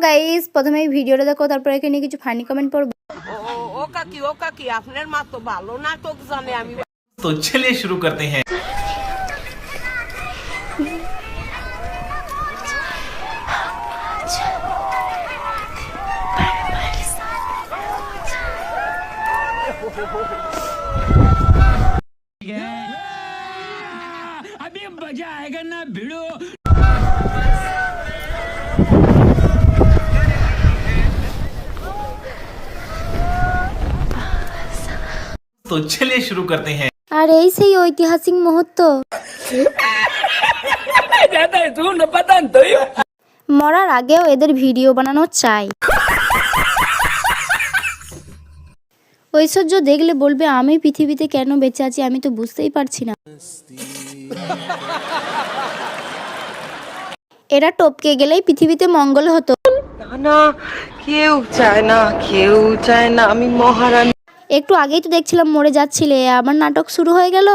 Guys, প্রথমে এই ভিডিওটা দেখো, তারপর এখানে কিছু ফানি কমেন্ট পড়বো। ও কাকি আপনার মা তো ভালো নাটক জানে। আমি तो चलिए शुरू करते हैं। अभी मजा आएगा ना भिड़ो। तो चलिए शुरू करते हैं। আর এই সেই ঐতিহাসিক মুহূর্ত, মরার আগেও এদের ভিডিও বানানো চাই। ঐশ্বর্য দেখলে বলবে আমি পৃথিবীতে কেন বেঁচে আছি, আমি তো বুঝতেই পারছি না। এরা টপকে গেলেই পৃথিবীতে মঙ্গল হতো। না কেউ চায় না আমি মহারানী। একটু আগেই তো দেখছিলাম মরে যাচ্ছিলে, আবার নাটক শুরু হয়ে গেল।